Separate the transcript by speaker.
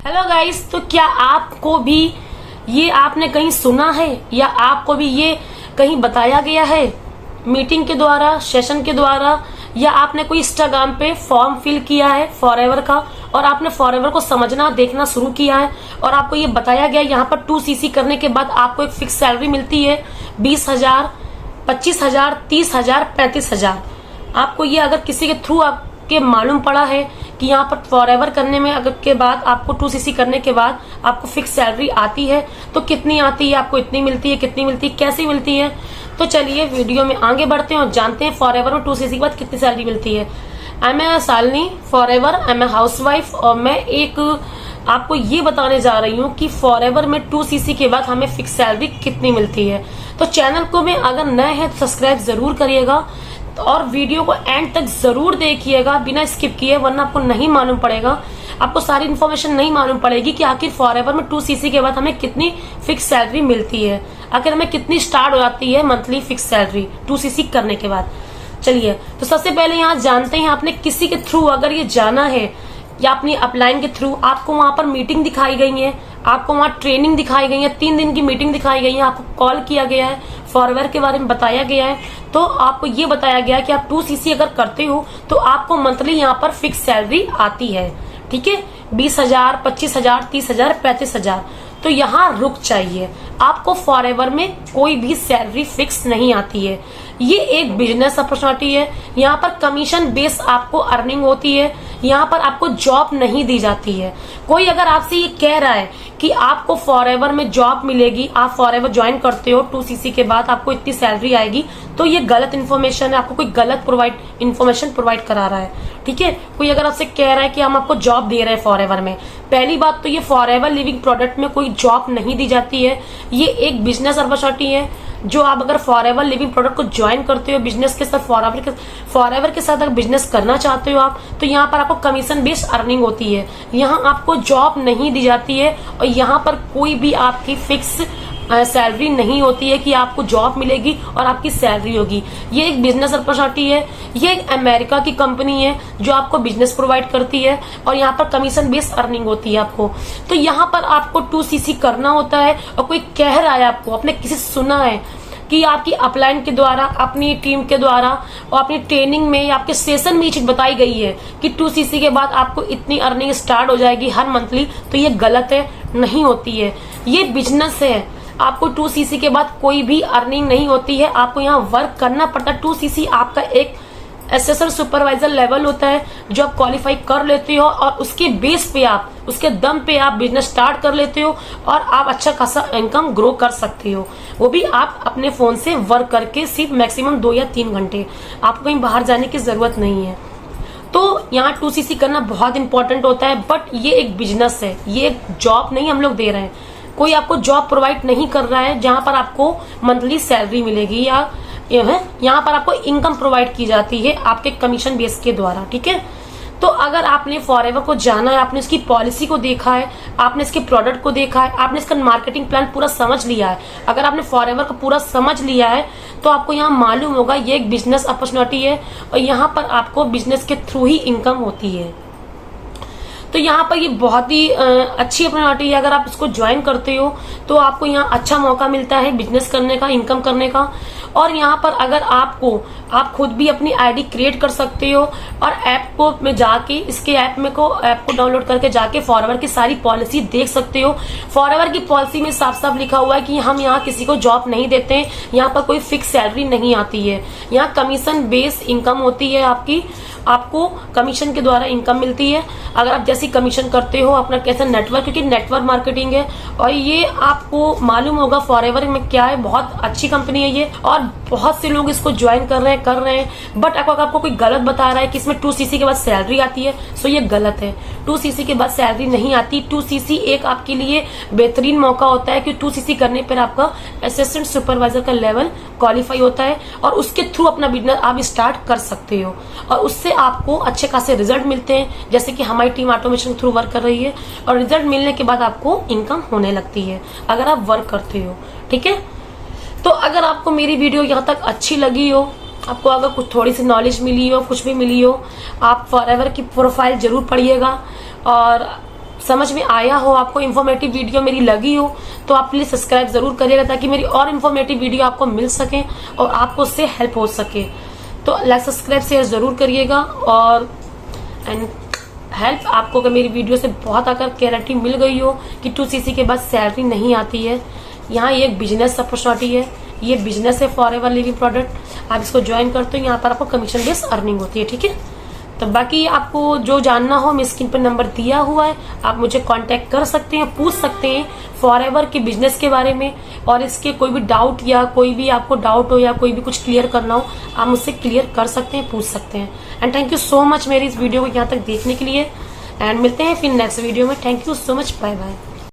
Speaker 1: Hello guys, तो क्या आपको भी ये आपने कहीं सुना है या आपको भी ये कहीं बताया गया है मीटिंग के द्वारा, सेशन के द्वारा, या आपने कोई इंस्टाग्राम पे फॉर्म फिल किया है फॉरएवर का और आपने फॉरएवर को समझना देखना शुरू किया है और आपको ये बताया गया यहाँ पर 2cc करने के बाद आपको एक फिक्स सैलरी मिलती है 20,000, 25,000, 30,000, 35,000। आपको ये अगर किसी के थ्रू आपके मालूम पड़ा है कि यहाँ पर फॉरएवर करने में अगर के बाद आपको 2cc करने के बाद आपको फिक्स सैलरी आती है, तो कितनी आती है, आपको इतनी मिलती है, कितनी मिलती है, कैसी मिलती है। तो चलिए वीडियो में आगे बढ़ते हैं और जानते हैं फॉरएवर में 2cc के बाद कितनी सैलरी मिलती है। I am a Shalini forever, I am a housewife और मैं एक आपको ये बताने जा रही हूँ कि फॉरएवर में 2cc के बाद हमें फिक्स सैलरी कितनी मिलती है। तो चैनल को में अगर नए हैं तो सब्सक्राइब जरूर करिएगा और वीडियो को एंड तक जरूर देखिएगा बिना स्किप किए, वरना आपको नहीं मालूम पड़ेगा, आपको सारी इन्फॉर्मेशन नहीं मालूम पड़ेगी कि आखिर फॉरएवर में 2cc के बाद हमें कितनी फिक्स सैलरी मिलती है, आखिर हमें कितनी स्टार्ट हो जाती है मंथली फिक्स सैलरी 2cc करने के बाद। चलिए तो सबसे पहले यहाँ जानते हैं, आपने किसी के थ्रू अगर ये जाना है या अपनी अपलाइन के थ्रू आपको वहां पर मीटिंग दिखाई गई है, आपको वहां ट्रेनिंग दिखाई गई है, 3 दिन की मीटिंग दिखाई गई है, आपको कॉल किया गया है, फॉरएवर के बारे में बताया गया है, तो आपको ये बताया गया है कि आप 2cc अगर करते हो तो आपको मंथली यहाँ पर फिक्स सैलरी आती है। ठीक है, 20,000, 25,000, 30,000, 35,000। तो यहाँ रुक चाहिए, आपको फॉरएवर में कोई भी सैलरी फिक्स नहीं आती है। ये एक बिजनेस अपॉर्चुनिटी है, यहाँ पर कमीशन बेस आपको अर्निंग होती है, यहाँ पर आपको जॉब नहीं दी जाती है। कोई अगर आपसे ये कह रहा है कि आपको फॉरएवर में जॉब मिलेगी, आप फॉरएवर ज्वाइन करते हो 2cc के बाद आपको इतनी सैलरी आएगी, तो ये गलत इन्फॉर्मेशन है, आपको कोई गलत इन्फॉर्मेशन प्रोवाइड करा रहा है। ठीक है, कोई अगर आपसे कह रहा है कि हम आपको जॉब दे रहे हैं फॉरएवर में, पहली बात तो ये फॉरएवर लिविंग प्रोडक्ट में कोई जॉब नहीं दी जाती है। ये एक बिजनेस अपॉर्चुनिटी है, जो आप अगर फॉरएवर लिविंग प्रोडक्ट को ज्वाइन करते हो बिजनेस के साथ, फॉरएवर के साथ अगर बिजनेस करना चाहते हो आप, तो यहाँ पर आपको कमीशन बेस्ड अर्निंग होती है, यहाँ आपको जॉब नहीं दी जाती है और यहाँ पर कोई भी आपकी फिक्स सैलरी नहीं होती है कि आपको जॉब मिलेगी और आपकी सैलरी होगी। ये एक बिजनेस अपॉर्चुनिटी है, ये एक अमेरिका की कंपनी है जो आपको बिजनेस प्रोवाइड करती है और यहाँ पर कमीशन बेस्ड अर्निंग होती है आपको। तो यहाँ पर आपको 2cc करना होता है और कोई कह रहा है आपको, आपने किसी से सुना है कि आपकी अपलाइन के द्वारा, अपनी टीम के द्वारा और अपनी ट्रेनिंग में या आपके सेशन में ये चीज बताई गई है कि 2cc के बाद आपको इतनी अर्निंग स्टार्ट हो जाएगी हर मंथली, तो ये गलत है, नहीं होती है। ये बिजनेस है, आपको 2cc के बाद कोई भी अर्निंग नहीं होती है, आपको यहाँ वर्क करना पड़ता है। 2cc आपका एक असिस्टेंट सुपरवाइजर लेवल होता है जो आप क्वालिफाई कर लेते हो और उसके बेस पे आप, उसके दम पे आप बिजनेस स्टार्ट कर लेते हो और आप अच्छा खासा इनकम ग्रो कर सकते हो, वो भी आप अपने फोन से वर्क करके, सिर्फ मैक्सिमम 2 या 3 घंटे, आपको कहीं बाहर जाने की जरूरत नहीं है। तो यहाँ 2cc करना बहुत इंपॉर्टेंट होता है, बट ये एक बिजनेस है, ये एक जॉब नहीं हम लोग दे रहे हैं, कोई आपको जॉब प्रोवाइड नहीं कर रहा है जहां पर आपको मंथली सैलरी मिलेगी या यहाँ पर आपको इनकम प्रोवाइड की जाती है आपके कमीशन बेस के द्वारा। ठीक है, तो अगर आपने फॉरएवर को जाना है, आपने इसकी पॉलिसी को देखा है, आपने इसके प्रोडक्ट को देखा है, आपने इसका मार्केटिंग प्लान पूरा समझ लिया है, अगर आपने फॉरएवर को पूरा समझ लिया है तो आपको यहाँ मालूम होगा ये एक बिजनेस अपॉर्चुनिटी है और यहाँ पर आपको बिजनेस के थ्रू ही इनकम होती है। तो यहाँ पर ये बहुत ही अच्छी अपॉर्चुनिटी है, अगर आप इसको ज्वाइन करते हो तो आपको यहाँ अच्छा मौका मिलता है बिजनेस करने का, इनकम करने का। और यहाँ पर अगर आप खुद भी अपनी आईडी क्रिएट कर सकते हो और ऐप को में जाके, इसके ऐप को डाउनलोड करके जाके फॉरएवर की सारी पॉलिसी देख सकते हो। फॉरएवर की पॉलिसी में साफ साफ लिखा हुआ है कि हम यहाँ किसी को जॉब नहीं देते हैं, यहाँ पर कोई फिक्स सैलरी नहीं आती है, यहाँ कमीशन बेस्ड इनकम होती है आपकी, आपको कमीशन के द्वारा इनकम मिलती है। अगर आप जैसी कमीशन करते हो अपना कैसा नेटवर्क, क्योंकि नेटवर्क मार्केटिंग है और ये आपको मालूम होगा फॉरएवर में क्या है, बहुत अच्छी कंपनी है ये और बहुत से लोग इसको ज्वाइन कर रहे हैं। बट अगर आपको कोई गलत बता रहा है कि इसमें 2cc के बाद सैलरी आती है, सो ये गलत है। 2cc के बाद सैलरी नहीं आती। 2cc एक आपके लिए बेहतरीन मौका होता है कि 2cc करने पर आपका असिस्टेंट सुपरवाइजर का लेवल क्वालिफाई होता है और उसके थ्रू अपना बिजनेस आप स्टार्ट कर सकते हो और उससे आपको अच्छे खासे रिजल्ट मिलते हैं, जैसे कि हमारी टीम ऑटोमेशन के थ्रू वर्क कर रही है और रिजल्ट मिलने के बाद आपको इनकम होने लगती है अगर आप वर्क करते हो। ठीक है, तो अगर आपको मेरी वीडियो यहाँ तक अच्छी लगी हो, आपको अगर कुछ थोड़ी सी नॉलेज मिली हो, कुछ भी मिली हो, आप फॉरएवर की प्रोफाइल जरूर पढ़िएगा और समझ में आया हो, आपको इन्फॉर्मेटिव वीडियो मेरी लगी हो, तो आप प्लीज सब्सक्राइब जरूर करिएगा ताकि मेरी और इन्फॉर्मेटिव वीडियो आपको मिल सके और आपको उससे हेल्प हो सके। तो लाइक सब्सक्राइब शेयर जरूर करिएगा। और एंड हेल्प आपको अगर मेरी वीडियो से बहुत अगर क्लैरिटी मिल गई हो कि 2cc के बाद सैलरी नहीं आती है, यहाँ ये एक बिजनेस अपॉर्चुनिटी है, ये बिजनेस है फॉरएवर लिविंग प्रोडक्ट। आप इसको ज्वाइन करते हो, यहाँ पर आपको कमीशन बेस्ड अर्निंग होती है, ठीक है। तो बाकी आपको जो जानना हो, मैं स्क्रीन पर नंबर दिया हुआ है, आप मुझे कांटेक्ट कर सकते हैं, पूछ सकते हैं फॉरएवर के बिजनेस के बारे में। और इसके कोई भी डाउट या कोई भी आपको डाउट हो या कोई भी कुछ क्लियर करना हो, आप मुझसे क्लियर कर सकते हैं, पूछ सकते हैं। And thank you so much मेरी इस वीडियो को यहाँ तक देखने के लिए। एंड मिलते हैं फिर नेक्स्ट वीडियो में। Thank you so much, bye bye.